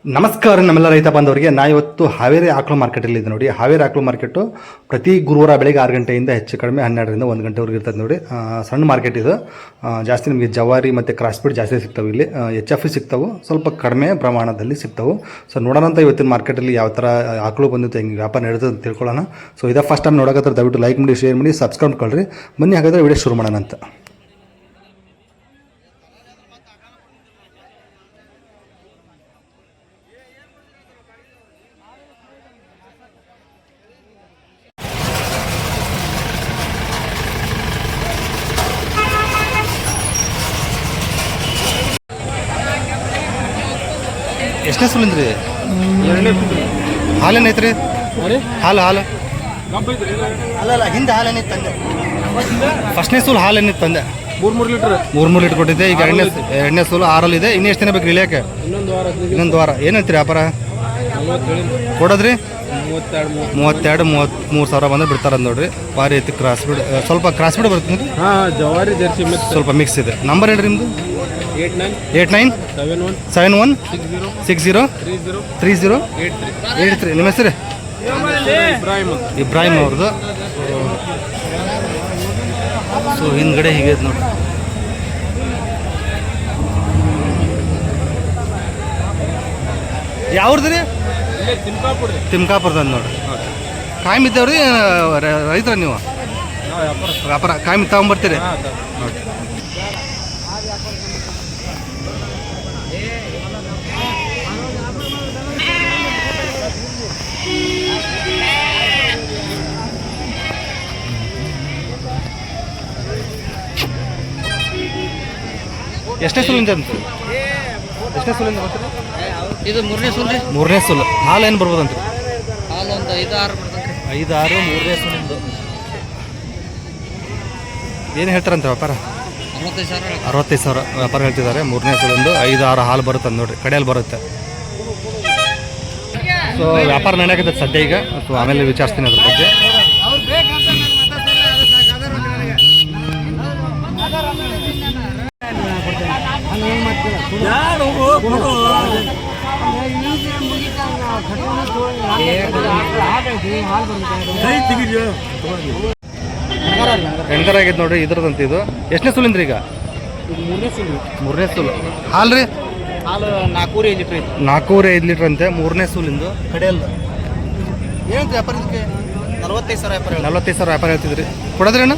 ನಮಸ್ಕಾರ ನಮ್ಮೆಲ್ಲ ರೈತ ಬಾಂಧವರಿಗೆ. ನಾ ಇವತ್ತು ಹಾವೇರಿ ಆಕಳು ಮಾರ್ಕೆಟಲ್ಲಿ ಇದೆ ನೋಡಿ. ಹಾವೇರಿ ಆಕಳು ಮಾರ್ಕೆಟು ಪ್ರತಿ ಗುರುವಾರ ಬೆಳಗ್ಗೆ 6 ಗಂಟೆಯಿಂದ ಹೆಚ್ಚು ಕಡಿಮೆ 12ರಿಂದ 1 ಗಂಟೆವರೆಗೆ ಇರ್ತದೆ ನೋಡಿ. ಸಣ್ಣ ಮಾರ್ಕೆಟ್ ಇದು. ಜಾಸ್ತಿ ನಿಮಗೆ ಜವಾರಿ ಮತ್ತು ಕ್ರಾಸ್ಪೀಡ್ ಜಾಸ್ತಿ ಸಿಗ್ತವೆ ಇಲ್ಲಿ. HF ಸಿಗ್ತವೆ, ಸ್ವಲ್ಪ ಕಡಿಮೆ ಪ್ರಮಾಣದಲ್ಲಿ ಸಿಗ್ತವೆ. ಸೊ ನೋಡೋಣ ಅಂತ ಇವತ್ತಿನ ಮಾರ್ಕೆಟಲ್ಲಿ ಯಾವ ಥರ ಆಕಳು ಬಂದಿತ್ತು, ಹೆಂಗೆ ವ್ಯಾಪಾರ ನಡೆದು ಅಂತ ತಿಳ್ಕೊಳ್ಳೋಣ. ಸೊ ಇದೇ ಫಸ್ಟ್ ಟೈಮ್ ನೋಡೋಕೆ ದಯವಿಟ್ಟು ಲೈಕ್ ಮಾಡಿ, ಶೇರ್ ಮಾಡಿ, ಸಬ್ಸ್ಕ್ರೈಬ್ ಮಾಡ್ಕೊಳ್ರಿ. ಬನ್ನಿ ಹಾಗಾದರೆ ವಿಡಿಯೋ ಶುರು ಮಾಡೋಣ ಅಂತ. ಎಷ್ಟನೇ ಸುಲಿಂದ್ರಿ? ಹಾಲೇನೈತೆ ರೀ? ಹಾಲು ಅಲ್ಲ ಹಿಂದೆ ಹಾಲೇನೈತೆ ತಂದೆ. ಫಸ್ಟ್ನೇ ಸೂಲು ಹಾಲೇನೈತೆ ತಂದೆ 3 ಲೀಟ್ರ್ ಕೊಟ್ಟಿದ್ದೆ. ಈಗ ಎರಡನೇ ಸೂಲು 6ರಲ್ಲಿದೆ. ಇನ್ನೂ ಎಷ್ಟು ದಿನ ಬೇಕು ಇಳಿಯೋಕೆ? ಇನ್ನೊಂದು ವಾರ. ಏನಂತೀರಿ ವ್ಯಾಪಾರ ಕೊಡೋದ್ರಿ? 32-33 ಸಾವಿರ ಬಂದ್ರೆ ಬಿಡ್ತಾರ ನೋಡ್ರಿ. ಭಾರಿ ಐತಿ ಕ್ರಾಸ್ ಬಿಡ್, ಸ್ವಲ್ಪ ಕ್ರಾಸ್ ಬಿಡ್ ಬರ್ತದೆ. ಜವಾರಿ ಜರ್ಸಿ ಸ್ವಲ್ಪ ಮಿಕ್ಸ್ ಇದೆ. ನಂಬರ್ ಹೇಳ್ರಿ ನಿಮ್ಮದು? 8971603083. ನಿಮ್ಮ ಹೆಸರು? ಇಬ್ರಾಹಿಂ ಅವ್ರದ್ದು. ಸೊ ಹಿಂದ್ಗಡೆ ಹೀಗೆ ನೋಡಿ. ಯಾವ್ದು ರೀ? ತಿಮ್ಕಾಪುರದ ನೋಡ್ರಿ. ಕಾಯಂ ಇದ್ದಾವ್ರಿ? ರೈತರ ನೀವು? ವ್ಯಾಪಾರ ಕಾಯಂ ತಗೊಂಬರ್ತೀರಿ ನೋಡಿ. ಎಷ್ಟನೇ ಸುಲಿಂದ ಅಂತ? ಎಷ್ಟನೇ ಸುಲಿಂದ ಬರ್ತೀರಿ? ಇದು 3ನೇ ಸೂಲ್ ರೀ. 3ನೇ ಸೂಲು. ಹಾಲು ಏನು ಬರ್ಬೋದಂತ? ಹಾಲು ಒಂದು 5-6 ಬರ್ತದೆ. 5-6 3ನೇ ಸೂಲಿಂದು. ಏನು ಹೇಳ್ತಾರಂತ ವ್ಯಾಪಾರ? 65 ಸಾವಿರ ವ್ಯಾಪಾರ ಹೇಳ್ತಿದ್ದಾರೆ. 3ನೇ ಸೂಲಿಂದು 5-6 ಹಾಲು ಬರುತ್ತೆ ನೋಡ್ರಿ. ಕಡೆಯಲ್ಲಿ ಬರುತ್ತೆ. ಸೊ ವ್ಯಾಪಾರ ನಡೆಯಕತ್ತೆ ಸದ್ಯ ಈಗ. ಸೊ ಆಮೇಲೆ ವಿಚಾರಿಸ್ತೀನಿ ಅದ್ರ ಬಗ್ಗೆ. ಹೆಂಗಾರ ಆಗೈತೆ ನೋಡ್ರಿ ಇದ್ರದಂತ. ಇದು ಎಷ್ಟನೇ ಸೂಲಿಂದ್ರಿ ಈಗ? 3ನೇ ಸೂಲು. ಹಾಲು ರೀ? ಹಾಲು 4.5 ಲೀಟ್ರ್ ಐತಿ. 4.5 ಲೀಟ್ರ್ ಅಂತೆ 3ನೇ ಸೂಲಿಂದು. ಕಡೆಯಲ್ಲ ಏನಂತ ವ್ಯಾಪಾರ? ಇದಕ್ಕೆ 45 ಸಾವಿರ ವ್ಯಾಪಾರ. 45 ಸಾವಿರ ವ್ಯಾಪಾರ ಹೇಳ್ತಿದ್ರಿ. ಕೊಡೋದ್ರಿ ಅಣ್ಣ?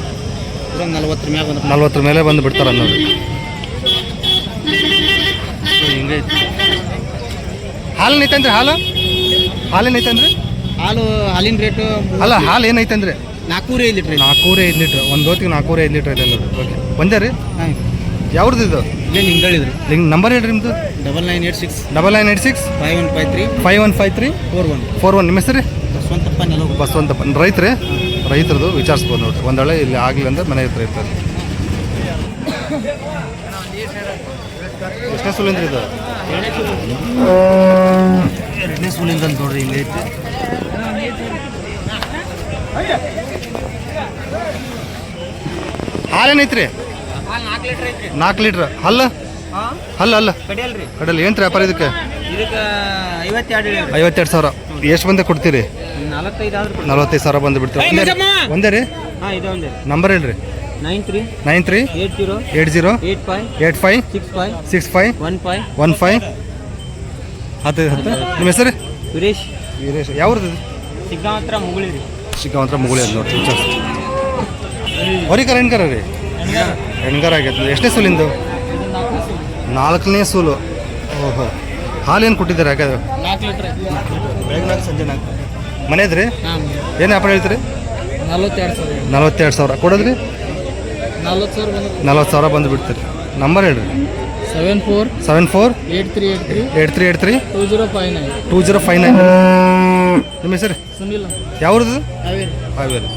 40 ಮೇಲೆ ಬಂದು ಬಿಡ್ತಾರ ನೋಡ್ರಿ. ಹಿಂಗೈತಿ. ಹಾಲು ಐತಂದ್ರಿ? ಹಾಲೇನೈತಂದ್ರಿ? ಹಾಲಿನ ರೇಟು ಅಲ್ಲ, ಹಾಲು ಏನೈತಂದ್ರೆ? 4.5 ಲೀಟ್ರ್. 4.5 ಲೀಟ್ರ್ ಒಂದು ಹೊತ್ತಿಗೆ 4.5 ಲೀಟ್ರ್ ಇದೆ ನೋಡ್ರಿ. ಓಕೆ, ಒಂದೇ ರೀ? ಹಾಂ. ಯಾವ್ದು ಇದು? ಇಲ್ಲೇ ನಿಂಗಳಿದ್ರಿ. ನಂಬರ್ ಹೇಳ್ರಿ ನಿಮ್ಮದು? 9986 5153 41. ನಿಮ್ಮ ಹೆಸರು? ಬಸವಂತಪ್ಪ. ರೈತರದು ವಿಚಾರಿಸ್ಬೋದು ನೋಡ್ರಿ. ಒಂದು ವೇಳೆ ಇಲ್ಲಿ ಆಗಲಿ ಅಂದ್ರೆ ಮನೆ ಹತ್ರ ಇರ್ತಾರೆ. ಎಷ್ಟನೇ ಸೂಲಿಂದ ಇದು? 2ನೇ ಸೂಲಿಂದ ಅಂತ ನೋಡ್ರಿ. ಹಿಂಗೈತಿ. ಹಾಲೇನೈತ್ರಿ? 4 ಲೀಟ್ರ್. ಹಲ್ಲ ಕಡೆಯಲ್ಲಿ ಏನು ವ್ಯಾಪಾರ ಇದಕ್ಕೆ? 52 ಸಾವಿರ. ಎಷ್ಟು ಬಂದೆ ಕೊಡ್ತೀರಿ? 45 ಸಾವಿರ ಬಂದು ಬಿಡ್ತೀವಿ. ಒಂದೇ ರೀ? ನಂಬರ್ ಹೇಳ್ರಿ? 9380856565 10. ನಿಮ್ಮ ಹೆಸರು? ವೀರೇಶ್. ಯಾವ್ದು? ಶಿಗ್ಗಾಂವ್ ಮುಗುಳಿ ಅದು ನೋಡಿ. ಹೊರಿಕರ ಹೆಣ್ಗಾರ ರೀ? ಹೆಣ್ಗಾರ ಆಗೈತೆ. ಎಷ್ಟನೇ ಸೂಲಿಂದು? 4ನೇ ಸೂಲು. ಓಹೋ. ಹಾಲು ಏನು ಕೊಟ್ಟಿದ್ದಾರೆ? ಯಾಕಂದ್ರೆ 4 ಲೀಟ್ರ್. ಬೆಳಗ್ಗೆ ಸಂಜೆ 4. ಮನೆದ್ರಿ? ಏನು ವ್ಯಾಪಾರ ಹೇಳ್ತೀರಿ? 42 ಸಾವಿರ. ಕೊಡೋದ್ರಿ? 40 ಸಾವಿರ ಬಂದು ಬಿಡ್ತೀರಿ. ನಂಬರ್ ಹೇಳ್ರಿ? 748383 2059. ನಿಮ್ಮ ಹೆಸರು? ಸುನಿಲ್. ಯಾವ್ದು? ಹಾವೇರಿ.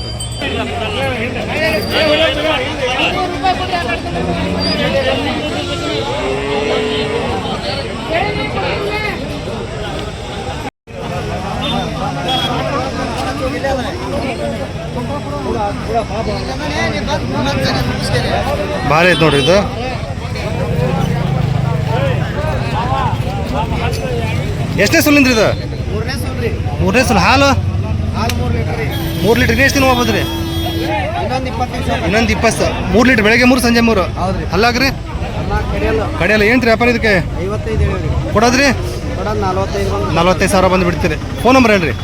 ಭಾರಿ ಐತೆ ನೋಡ್ರಿ ಇದು. ಎಷ್ಟನೇ ಸುಲಿಂದ್ರಿ ಇದು? ಮೂರನೇ ಸುಲ್. ಹಾಲು 3 ಲೀಟ್ರ್. ಎಷ್ಟು ದಿನ ಹೋಗ್ಬೋದು ರೀ? ಇನ್ನೊಂದು 20. 3 ಲೀಟ್ರ್ ಬೆಳಗ್ಗೆ 3 ಸಂಜೆ 3. ಅಲ್ಲಾಗ್ರಿ ಕಡೆಯಲ್ಲ ಏನು ರೀ ವ್ಯಾಪಾರ ಇದಕ್ಕೆ ಕೊಡೋದ್ರಿ? 45,000 ಬಂದು ಬಿಡ್ತೀರಿ. ಫೋನ್ ನಂಬರ್ ಹೇಳ್ರಿ.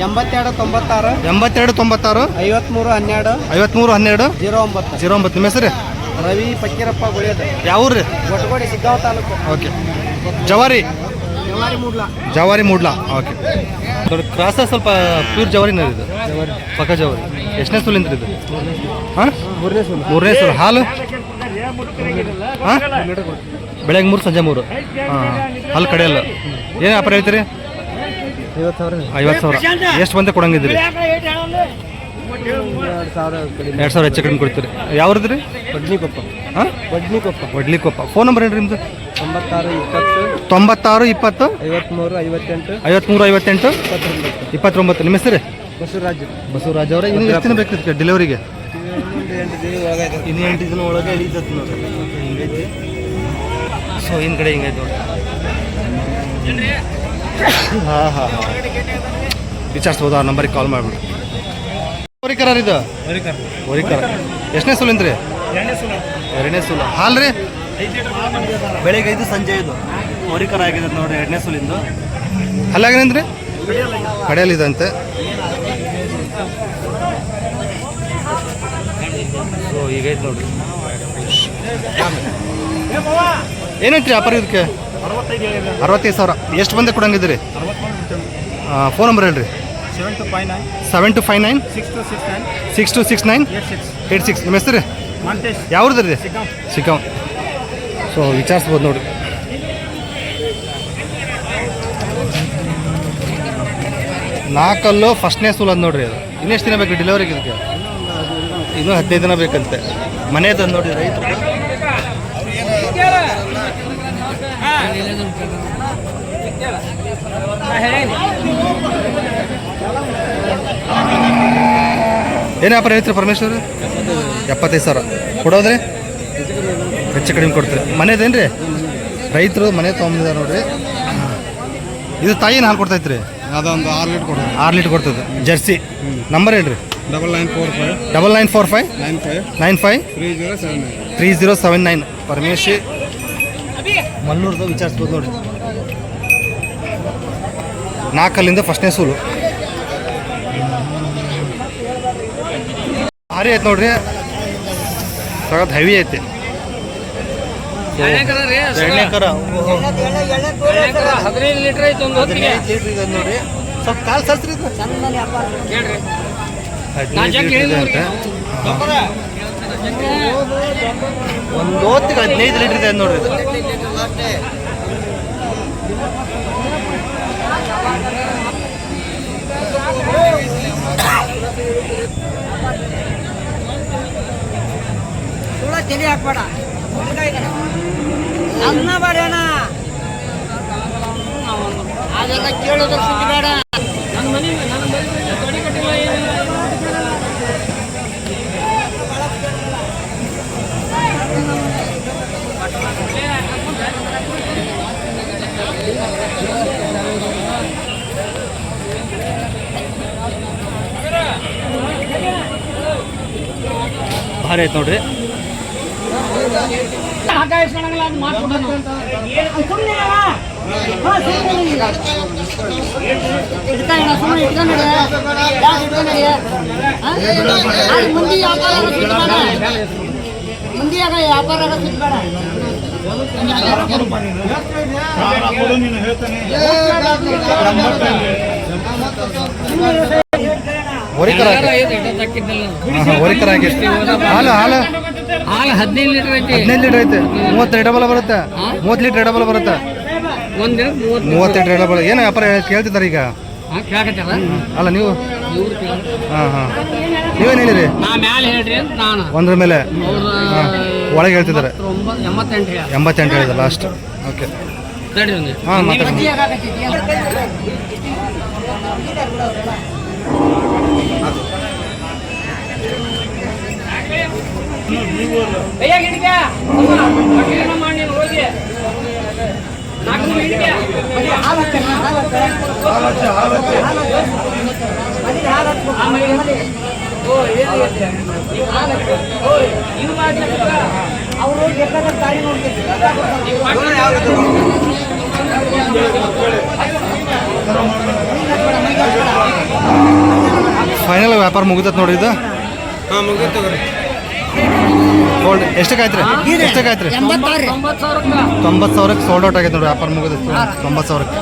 8296 8296 5312 5312 09. 09. ನಿಮ್ಮ ಹೆಸರು? ರವಿ ಫಕೀರಪ್ಪ ಗುಳಿಯದ. ಯಾವ ಊರು ರೀ? ಗೊಟ್ಟಗೋಡಿ ಸಿಗ್ಗಾಂವ್ ತಾಲೂಕು. ಓಕೆ. ಜವಾರಿ ಮೂಡ್ಲಾ. ಓಕೆ ನೋಡಿ ಕ್ರಾಸ ಸ್ವಲ್ಪ ಪ್ಯೂರ್ ಜವಾರಿನ ಇದು. ಪಕ್ಕ ಜವಾರಿ. ಎಷ್ಟನೇ ಸುಲಿಂದ್ರಿ ಇದು? ಹಾಂ, ಮೂರನೇ ಸುಲು. ಹಾಲು ಹಾಂ, ಬೆಳಗ್ಗೆ 3 ಸಂಜೆ 3. ಹಾಂ, ಅಲ್ಲಿ ಕಡೆಯಲ್ಲ. ಏನು ವ್ಯಾಪಾರ ಹೇಳ್ತೀರಿ? 50,000. ಎಷ್ಟು ಬಂದೆ ಕೊಡಂಗಿದ್ರಿ? 2,000 ಹೆಚ್ಚು ಕಡಿಮೆ ಕೊಡ್ತೀರಿ. ಯಾವ್ದು ರೀ? ಹಾಂ, ವಡ್ಲಿಕೊಪ್ಪ. ಫೋನ್ ನಂಬರ್ ಹೇಳ್ರಿ ನಿಮ್ದು? 96 20 53 58 29. ನಿಮ್ಮ ಹೆಸರು? ಬಸವರಾಜ್ ಅವರೇ. ಇನ್ನು ಎಷ್ಟು ದಿನ ಬೇಕಿತ್ತು ಡೆಲಿವರಿಗೆ? ಇನ್ನು 8 ದಿನ ಒಳಗೆ ಹಿಡಿತೈತೆ ನೋಡಿ. ಹಿಂಗೈತಿ. ಸೊ ಹಿಂದ್ಗಡೆ ಹಿಂಗೈತೆ ನೋಡಿ. ಹಾಂ, ವಿಚಾರಿಸ್ಬೋದು. ಆ ನಂಬರಿಗೆ ಕಾಲ್ ಮಾಡಿಬಿಡಿ. ಹೋರಿಕರ ಇದು? ಹೋರಿಕರ. ಎಷ್ಟನೇ ಸುಲಿಂದ್ರಿ? 2ನೇ ಸುಲು. ಹಾಲು ರೀ? ಬೆಳಿಗ್ಗೆ 5 ಸಂಜೆ 5. ಹೋರಿಕರ ಆಗಿದೆ ನೋಡ್ರಿ 2ನೇ ಸುಲಿಂದು. ಅಲ್ಲಾಗೇನಂದ್ರಿ? ಕಡೆಯಲ್ಲಿದಂತೆ. ಸೊ ಈಗೈತೆ ನೋಡ್ರಿ. ಏನೈತ್ರಿ ವ್ಯಾಪಾರ ಇದಕ್ಕೆ? 65,000. ಎಷ್ಟು ಬಂದೆ ಕೊಡಂಗಿದ್ರಿ? ಫೋನ್ ನಂಬರ್ ಹೇಳ್ರಿ. 7259 6269 86. ನಿಮ್ಮ ಹೆಸರು? ಯಾವ್ದು ರೀ? ಸಿಕ್ಕಾಂ. ಸೊ ವಿಚಾರಿಸ್ಬೋದು ನೋಡಿ. ನಾಲ್ಕಲ್ಲು ಫಸ್ಟ್ನೇ ಸೂಲ್ ಅದು ನೋಡ್ರಿ. ಅದು ಇನ್ನೆಷ್ಟು ದಿನ ಬೇಕು ಡೆಲಿವರಿಗೆ ಇದಕ್ಕೆ? ಇನ್ನೂ 15 ದಿನ ಬೇಕಂತೆ. ಮನೆಯದು ನೋಡಿ ರೈತರು. ಏನು ವ್ಯಾಪಾರ ಹೇಳ್ತೀರಿ ಪರಮೇಶ್ವರ್? 75,000 ಕೊಡೋದ್ರಿ? ಹೆಚ್ಚು ಕಡಿಮೆ ಕೊಡ್ತೀರಿ. ಮನೆದೇನು ರೀ? ರೈತರು ಮನೆ ತೊಗೊಂಡಿದ್ದಾರೆ ನೋಡ್ರಿ. ಇದು ತಾಯಿನ ಹಾಲು ಕೊಡ್ತೈತ್ರಿ? ಅದೊಂದು 6 ಲೀಟ್ರ್ ಕೊಡೋದು. 6 ಲೀಟ್ರ್ ಕೊಡ್ತದೆ. ಜರ್ಸಿ. ನಂಬರ್ ಹೇಳ್ರಿ. 9945 95 3079. 3079. ಪರಮೇಶಿ ಮಲ್ಲೂರ್ದು ವಿಚಾರಿಸ್ಬೋದು ನೋಡಿ. 4 ಫಸ್ಟ್ನೇ ಸೂಲು. ಭಾರಿ ಐತೆ ನೋಡ್ರಿ. ಸಗತ್ ಹೆವಿ ಐತಿ. 2ನೇ ಕರ 15 ಲೀಟ್ರ್ ಐತೆ. ಒಂದು 15 ಲೀಟ್ರ್ ಇದೆ ನೋಡಿ. ಸ್ವಲ್ಪ ಕಾಲು ಸಸ್ರಿ ಇದೆ. 15 ಲೀಟ್ರ್ ಇದೆ ಅಂತೆ. ಒಂದು ಹೊತ್ತಿಗೆ 15 ಲೀಟ್ರ್ ಇದೆ ನೋಡ್ರಿ ಇದು. ತಲೆ ಹಾಕ್ಬೇಡ ಅನ್ನ ಬೇಡ ಅದೆಲ್ಲ ಕೇಳೋದ್ರ ಸುದ್ದಿ ಬೇಡ. ನನ್ನ ಮನೆ ತೊಡಿ ಕಟ್ಟಿಲ್ಲ. ಭಾರಿ ಐತೆ ನೋಡ್ರಿ. ಮುಂದೆ ವ್ಯಾಪಾರ ಹೋರಿಕರ ಆಗೈತಿ. ಹಾಲು 15 ಲೀಟರ್ ಐತಿ. 15 ಲೀಟರ್ ಐತೆ. 32 ಡಬಲ್ ಬರುತ್ತೆ. 30 ಲೀಟರ್ ಡಬಲ್ ಬರುತ್ತೆ. ಒಂದಿನ 32 ಡಬಲ್. ಏನು ವ್ಯಾಪಾರ ಕೇಳ್ತಿದ್ದಾರೆ ಈಗ? ಅಲ್ಲ ನೀವು? ಹಾಂ. ನೀವೇನು ಹೇಳಿರಿ? ನಾ ಮ್ಯಾಲೆ ಹೇಳ್ರಿ ಅಂತ ನಾನು. ಒಂದ್ರ ಮೇಲೆ ಒಳಗೆ ಹೇಳ್ತಿದ್ದಾರೆ. 88 ಹೇಳಿದ ಲಾಸ್ಟ್. ಓಕೆ. ಹಾಂ ಮಾತಾಡಿ. ಮಾಡಿ ಫೈನಲ್ ವ್ಯಾಪಾರ ಮುಗಿತತ್ ನೋಡಿ ಇದು. ಹಾಂ ಮುಗಿತು ತಗೋರಿ. ಸೋಲ್ಡ್ ಎಷ್ಟಕ್ಕಾಯ್ತು ರೀ? ಎಷ್ಟಕ್ಕಾಯ್ತು ರೀ? 90,000ಕ್ಕೆ ಸೋಲ್ಡ್ ಔಟ್ ಆಗೈತೆ ನೋಡಿ. ವ್ಯಾಪಾರ ಮುಗಿದ 90,000ಕ್ಕೆ.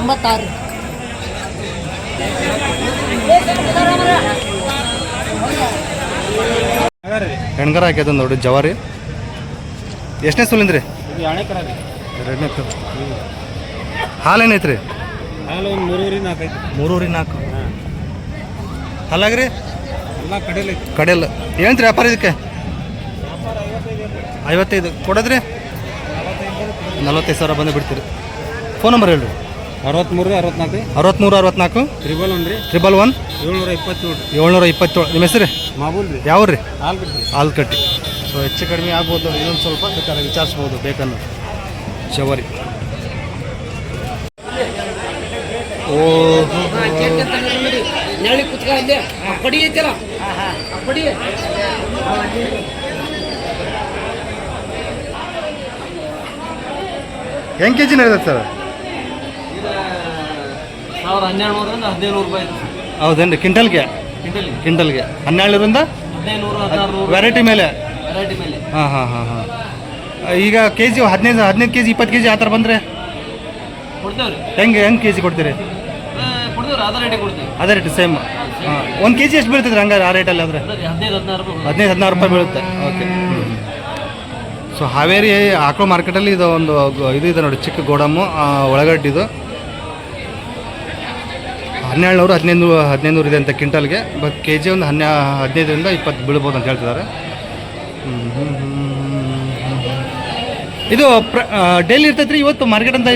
ಹೆಣ್ಗರ ಹಾಕ್ಯದ ನೋಡಿ ಜವಾರಿ. ಎಷ್ಟನೇ ಸೂಲಿಂದ್ರಿ? ಎರಡನೇ ಸೂಲು. ಹಾಲು ಏನೈತೆ ರೀ? ಹಾಲು ಒಂದು 3.5 3.4. ಹಾಲಾಗ್ರಿ ಎಲ್ಲ ಕಡೆಯಲ್ಲಿ ಕಡೆಯಲ್ಲ ಏನಂತ್ರಿ ವ್ಯಾಪಾರ ಇದಕ್ಕೆ? 55 ಕೊಡೋದ್ರಿ? 45,000 ಬಂದು ಬಿಡ್ತೀರಿ. ಫೋನ್ ನಂಬರ್ ಹೇಳ್ರಿ. 63 64 63 64 111 111 727. 727. ನಿಮ್ಮ ಹೆಸರು? ಮಾಮೂಲ್ ರೀ. ಯಾವ ರೀ? ಹಾಲ್ಗಟ್ಟಿ. ಆಲ್ಕಟ್ಟಿ. ಸೊ ಹೆಚ್ಚು ಕಡಿಮೆ ಆಗ್ಬೋದು ನೋಡಿ. ಇನ್ನೊಂದು ಸ್ವಲ್ಪ ಬೇಕಾದ್ರೆ ವಿಚಾರಿಸ್ಬೋದು ಬೇಕನ್ನು. ಜವಾರಿ. ಓ ಹೆಂಗೆ ಕೆ ಜಿ ನಡೆದತ್ತೆ ಸರ್? 1200ರಿಂದ 1500 ರೂಪಾಯಿ. ಹೌದೇನ್ರಿ? ಕ್ವಿಂಟಲ್ಗೆ 1200ರಿಂದ 1500 ವೆರೈಟಿ ಮೇಲೆ. ಹಾಂ ಹಾಂ ಹಾಂ ಹಾಂ. ಈಗ K G 15 K G 20 K G ಆ ಥರ ಬಂದರೆ ಕೊಡ್ತೇವ್ರಿ. ಹೆಂಗೆ ಕೆ ಜಿ ಕೊಡ್ತೀರಿ? ಕೊಡ್ತೇವ್ರಿ, ಅದೇ ರೇಟಿಗೆ ಕೊಡ್ತೇವೆ. ಅದೇ ರೇಟ್ ಸೇಮ್. ಹಾಂ 1 ಕೆ ಜಿ ಎಷ್ಟು ಬೀಳ್ತದೆ ಹಂಗಾರೆ ಆ ರೇಟಲ್ಲಿ ಆದರೆ? 15-16 ರೂಪಾಯಿ. 15-16 ರೂಪಾಯಿ ಬೀಳುತ್ತೆ. ಓಕೆ. ಸೊ ಹಾವೇರಿ ಆಕಳು ಮಾರ್ಕೆಟಲ್ಲಿ ಇದು ಒಂದು ಇದು ಇದೆ ನೋಡಿ, ಚಿಕ್ಕ ಗೋಡಮು ಒಳಗಡ್ಡಿದು 1700-1500 ಇದೆ ಅಂತ ಕ್ವಿಂಟಲ್ಗೆ. ಬಟ್ ಕೆ ಜಿ ಒಂದು 15ರಿಂದ 20 ಬೀಳ್ಬೋದು ಅಂತ ಹೇಳ್ತಿದ್ದಾರೆ. ಇದು ಡೈಲಿ ಇರ್ತೈತೆ ರೀ ಇವತ್ತು ಮಾರ್ಕೆಟ್ ಅಂತ?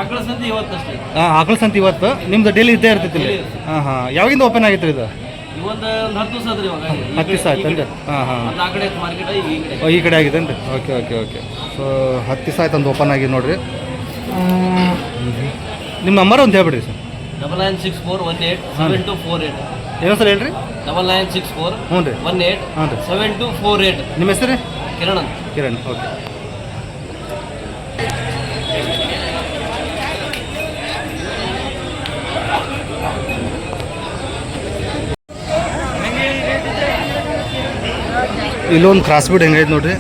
ಆಕಳ ಸಂತೆ ಇವತ್ತಷ್ಟೇ. ಆಕಳ ಸಂತೆ ಇವತ್ತು ನಿಮ್ದು ಡೈಲಿ ಇದ್ದೇ ಇರ್ತೈತಿ ಇಲ್ಲಿ? ಹಾಂ ಹಾಂ. ಯಾವಾಗಿಂದ ಓಪನ್ ಆಗಿತ್ತು ಇದು? ಇವತ್ತು ಒಂದು 10 ದಿವಸ ಆದ್ರಿ. 10 ದಿವಸ ಆಯ್ತಂದ್ರೆ? ಹಾಂ ಹಾಂ. ಆ ಕಡೆ ಮಾರ್ಕೆಟ್ ಈ ಕಡೆ ಆಗಿದ್ದೇನೆ ರೀ. Okay okay okay. ಸೊ 10 ದಿವಸ ಆಯ್ತು ಒಂದು ಓಪನ್ ಆಗಿ ನೋಡಿರಿ. ನಿಮ್ಮ ನಂಬರ್ ಒಂದು ಹೇಳ್ಬಿಡ್ರಿ ಸರ್. 9964187248. ಏನೋ ಸರ್ ಹೇಳ್ರಿ? 9964 ಹ್ಞೂ ರೀ. 187248. ನಿಮ್ಮ ಹೆಸರು? ಕಿರಣ್ ಅಂತ. ಕಿರಣ್. ಓಕೆ. ಇಲ್ಲೊಂದು ಕ್ರಾಸ್ ಬೀಡ್ ಹೆಂಗೈತೆ ನೋಡ್ರಿ.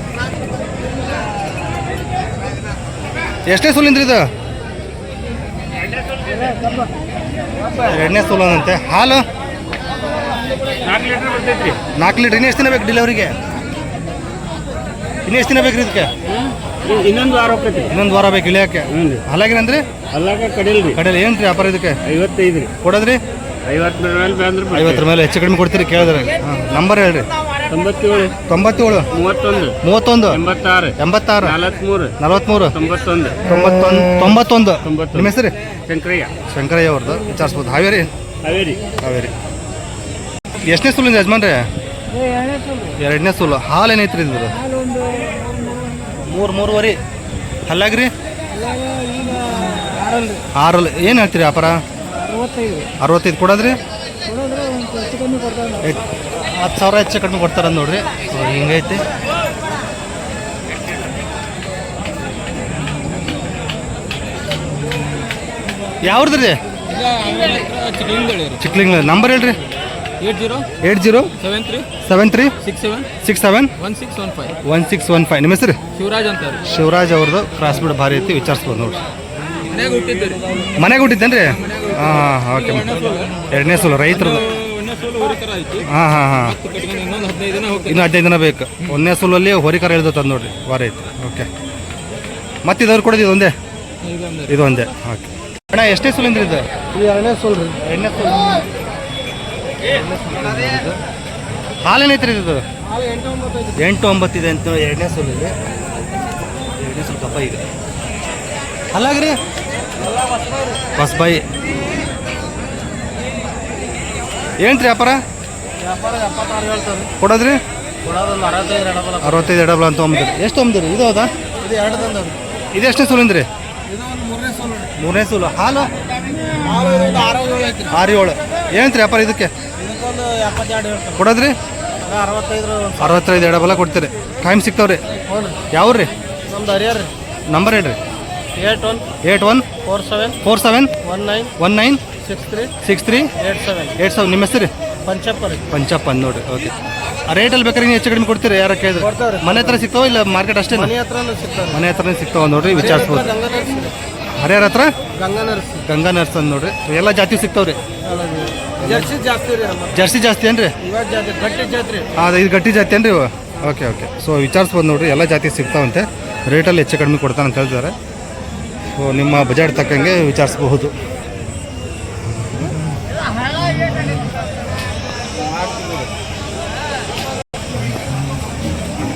ಎಷ್ಟೇ ಸೂಲಿಂದ್ರಿ ಇದು? ಎರಡನೇ ಸೂಲಂತೆ. ಹಾಲು 4 ಲೀಟ್ರ್ ಬರ್ತೈತ್ರಿ. 4 ಲೀಟ್ರ್. ಇನ್ನೆಷ್ಟು ದಿನ ಬೇಕು ಡೆಲಿವರಿಗೆ? ಇನ್ನೆಷ್ಟು ದಿನ ಬೇಕು ರೀ ಇದಕ್ಕೆ? ಇನ್ನೊಂದು ವಾರ ಹೋಗ್ತೈತಿ. ಇನ್ನೊಂದು ವಾರ ಬೇಕು ಇಳಿಯೋಕ್ಕೆ. ಹ್ಞೂ ರೀ. ಹಾಲಾಗಿನಂದ್ರಿ? ಅಲ್ಲಾಗ ಕಡೆಯಲ್ರಿ. ಕಡೆಯಲ್ಲಿ ಏನು ರೀ ವ್ಯಾಪಾರ ಇದಕ್ಕೆ? 55 ರೀ. ಕೊಡೋದ್ರಿ? 50 ಮೇಲೆ ಬಂದ್ರೆ 50 ಮೇಲೆ ಹೆಚ್ಚು ಕಡಿಮೆ ಕೊಡ್ತೀರಿ ಕೇಳಿದ್ರೆ. ಹಾಂ ನಂಬರ್ ಹೇಳ್ರಿ. 97 97 31 31 86 86 43 43 91 91. ನಿಮ್ಮ ಹೆಸರು? ಶಂಕರಯ್ಯ. ಶಂಕರಯ್ಯ ಅವ್ರದ್ದು. ವಿಚಾರಿಸ್ಬೋದು. ಹಾವೇರಿ? ಹಾವೇರಿ. ಹಾವೇರಿ. ಎಷ್ಟನೇ ಸೂಲಿಂದ ಯಜಮಾನ್ರಿ? ಎರಡನೇ ಸೂಲು. ಹಾಲು ಏನೈತ್ರಿ ಇದು? 3-3.5. ಹಲ್ಲಾಗ್ರಿ? 6. ಏನು ಹೇಳ್ತೀರಿ ವ್ಯಾಪಾರ? 65 ಕೊಡೋದ್ರಿ? 10,000 ಹೆಚ್ಚು ಕಡಿಮೆ ಕೊಡ್ತಾರ ನೋಡ್ರಿ. ಹಿಂಗೈತಿ. ಯಾವ್ದು ರೀ? ಚಿಕ್ಲಿಂಗ್ಳ. ನಂಬರ್ ಹೇಳ್ರಿ. 80 73 67 1615. ನಿಮ್ಮ ಹೆಸರು? ಶಿವರಾಜ್ ಅಂತ. ಶಿವರಾಜ್ ಅವ್ರದ್ದು. ಕ್ರಾಸ್ ಬಿಡ್ ಭಾರಿ ಐತಿ. ವಿಚಾರಿಸ್ಬೋದು ನೋಡ್ರಿ. ಮನೆಗೆ ಹುಟ್ಟಿದ್ದೇನೆ ರೀ? ಹಾಂ ಓಕೆ. ಎರಡನೇ ಸೂಲು ರೈತರದ್ದು. ಹಾಂ ಹಾಂ ಹಾಂ. ಇನ್ನು 15 ದಿನ ಬೇಕು. ಒಂದನೇ ಸೂಲಲ್ಲಿ ಹೋರಿಕರ ಇಳ್ದತ್ತದ ನೋಡ್ರಿ. ವಾರ ಐತಿ. ಓಕೆ. ಮತ್ತೆ ಇದವ್ರು ಕೊಡೋದು ಇದೊಂದೇ? ಇದೊಂದೇ. ಓಕೆ ಅಣ್ಣ. ಎಷ್ಟೇ ಸೂಲಿಂದ್ರಿ ಇದು? ಎರಡನೇ ಸೂಲ್ ರೀ. ಎರಡನೇ ಸೂಲು. ಹಾಲೇನೈತ್ರಿ ಇದು? 8-9 ಇದೆ ಅಂತ ಎರಡನೇ ಸೂಲಲ್ಲಿ. ಎರಡನೇ ಸೂಲು ಕಪ್ಪ ಈಗ. ಅಲ್ಲಾಗ್ರಿ? ಬಸ್ಬಾಯಿ. ಏನು ರೀ ವ್ಯಾಪಾರ? 76 ಹೇಳ್ತಾರೆ. ಕೊಡೋದ್ರಿ? ಕೊಡೋದೊಂದು 65 65 ಎಡಬಲ ಅಂತ ತೊಗೊಂಬಿದ್ರಿ. ಎಷ್ಟು ತೊಗೊಂಬಿದ್ರಿ? ಇದು ಹೌದಾ? ಇದು 2 ತಂದವ್ರಿ. ಇದು ಎಷ್ಟನೇ ಸೂಲಿಂದ್ರಿ? ಇದು ಒಂದು ಮೂರನೇ ಸೋಲು ರೀ. ಮೂರನೇ ಸೂಲು. ಹಾಲು ಹಾಲು ಇದೊಂದು 6-7 ಐತ್ರಿ. 6-7. ಏನಂತ್ರಿ ವ್ಯಾಪಾರ ಇದಕ್ಕೆ ಇದಕ್ಕೊಂದು 72 ಹೇಳ್ತಾರೆ. ಕೊಡೋದ್ರಿ? ಅದು 65 65 ಎಡಬಲ ಕೊಡ್ತೀರಿ. ಟೈಮ್ ಸಿಗ್ತಾವ್ರಿ? ಹ್ಞೂ ರೀ. ಯಾವ್ರಿ? ನಮ್ದು ಹರಿಯಾರ ರೀ. ನಂಬರ್ ಹೇಳ್ರಿ. 81 47 47 19 63 63 87. 87. ನಿಮ್ಮ ಹೆಸರು? ಪಂಚಪ್ಪ ರೀ. ಪಂಚಪ್ಪ ಅಂದ್ ನೋಡ್ರಿ. ಓಕೆ. ರೇಟಲ್ಲಿ ಬೇಕಾದ್ರೆ ನೀವು ಹೆಚ್ಚು ಕಡಿಮೆ ಕೊಡ್ತೀರಿ ಯಾರ ಕೇಳಿದ್ರೆ? ಕೊಡ್ತಾವ್ರಿ. ಮನೆ ಹತ್ರ ಸಿಗ್ತಾವ ಇಲ್ಲ ಮಾರ್ಕೆಟ್ ಅಷ್ಟೇ? ಮನೆ ಹತ್ರನೂ ಸಿಗ್ತಾರೆ. ಮನೆ ಹತ್ರನೇ ಸಿಗ್ತಾವ ನೋಡ್ರಿ, ವಿಚಾರಿಸ್ಬೋದು. ಗಂಗಾ ನರ್ಸ್ ರೀ. ಹರಿಯಾರ ಹತ್ರ ಗಂಗಾ ನರ್ಸ್. ಗಂಗಾ ನರ್ಸ್ ಅಂದ್ ನೋಡ್ರಿ. ಎಲ್ಲ ಜಾತಿ ಸಿಗ್ತಾವ್ರಿ. ಜರ್ಸಿ ಜಾಸ್ತಿ ರೀ ನಮ್ಮ. ಜರ್ಸಿ ಜಾಸ್ತಿ ಏನ್ರಿ? ಇವಾಗ ಜಾತಿ ಗಟ್ಟಿ ಜಾತ್ರಿ. ಇದು ಗಟ್ಟಿ ಜಾತಿ ಏನ್ರಿ ಇವು? Okay okay. ಸೊ ವಿಚಾರಿಸ್ಬೋದು ನೋಡ್ರಿ, ಎಲ್ಲ ಜಾತಿ ಸಿಗ್ತಾವಂತೆ. ರೇಟಲ್ಲಿ ಹೆಚ್ಚು ಕಡಿಮೆ ಕೊಡ್ತಾನೆ ಅಂತ ಹೇಳ್ತಾರೆ. ಸೊ ನಿಮ್ಮ ಬಜೆಟ್ ತಕ್ಕಂಗೆ ವಿಚಾರಿಸಬಹುದು.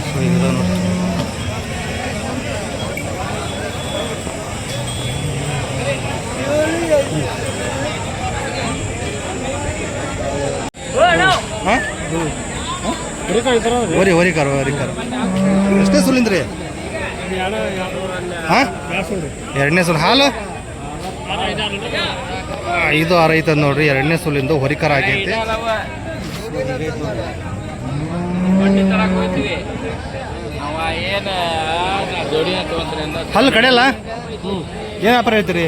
ಸೊ ಇದು ನೋಡಿ. ಹಾಂ ವರಿ ಕಾರ ಎಷ್ಟೇ ಸುಲಿಂದ್ರಿ? ಹಾಂ ಎರಡನೇ ಸುಲ್. ಹಾಲು 5-6 ಐತದ ನೋಡ್ರಿ. ಎರಡನೇ ಸುಲಿಂದು ಹೊರಿಕರ ಆಗೈತಿ. ಹಲ್ಲು ಕಡೆಯಲ್ಲ? ಏನು ವ್ಯಾಪಾರ ಹೇಳ್ತೀರಿ?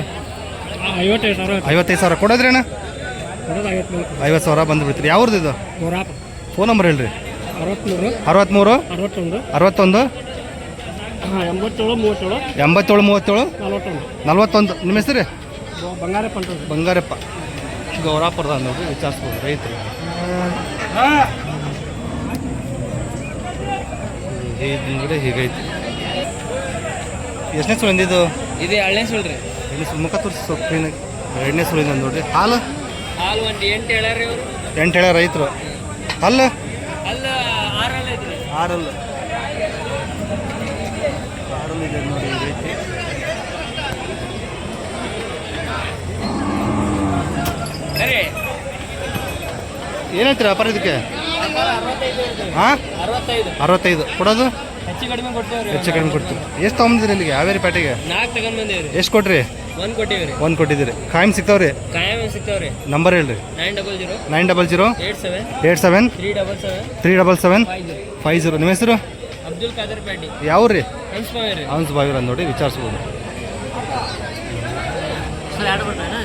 55,000 ಕೊಡೋದ್ರಿ ಅಣ್ಣ? 50,000 ಬಂದುಬಿಡ್ತೀರಿ. ಯಾವ್ದು ಇದು? ಫೋನ್ ನಂಬರ್ ಹೇಳ್ರಿ. 63 61 87 37 41. ನಿಮ್ಮ ಹೆಸರು? ಬಂಗಾರಪ್ಪ. ಗೌರಾಪುರದ ನೋಡ್ರಿ, ವಿಚಾರಿಸ್ಬೋದು ರೈತರು. ಹಿಂದ್ಗಡೆ ಹೀಗೈತಿ. ಎಷ್ಟನೇ ಸುಳಿಂದಿದ್ದು? ಇದು 2ನೇ ಸುಳ್ರಿ. ಮುಖ ತೋರಿಸಿ ಸ್ವಲ್ಪ ಕ್ಲೀನಾಗಿ. 2ನೇ ಸುಳಿಂದ ನೋಡ್ರಿ. ಹಾಲು ಹಾಲು ಒಂದು 8 ಹೇಳ್ಯಾರಿ ಅವರು. 8 ಹೇಳ್ಯಾರ ರೈತರು. ಹಲ್ಲು ಅಲ್ಲ 6 ಐತ್ರಿ. 6 ಇದೆ ನೋಡಿ ಈ ರೀತಿ. ಸರಿ ಏನೈತ್ರಿ ವ್ಯಾಪಾರ ಇದಕ್ಕೆ? ಹಾಂ 65 ಕೊಡೋದು? ಹೆಚ್ಚು ಕಡಿಮೆ ಕೊಡ್ತೇವ್ರಿ. ಹೆಚ್ಚು ಕಡಿಮೆ ಕೊಡ್ತೀವಿ. ಎಷ್ಟು ತೊಗೊಂಡಿದ್ರಿ ಇಲ್ಲಿಗೆ ಹಾವೇರಿ ಪೇಟೆಗೆ? 4 ತಗೊಂಡ್ ಬಂದೇವ್ರಿ. ಎಷ್ಟು ಕೊಟ್ರಿ? 1 ಕೊಟ್ಟಿವ್ರಿ. 1 ಕೊಟ್ಟಿದ್ದೀರಿ. ಕಾಯಂ ಸಿಗ್ತಾವ್ರಿ? ಕಾಯಂ ಸಿಗ್ತಾವ್ರಿ. ನಂಬರ್ ಹೇಳ್ರಿ. 900 900 87 87 377 377 50. ನಿಮ್ಮ ಹೆಸರು? ಅಬ್ದುಲ್ ಖಾದರ್ ಪ್ಯಾಟಿ. ಯಾವ್ರಿ? ಹಂಸ್ಮಾವಿ. ಹಂಸ್ಬಾವಿರ ನೋಡಿ, ವಿಚಾರಿಸ್ಬೋದು. ಸರ್ ಎರಡು ಬರ್ತಾನೆ.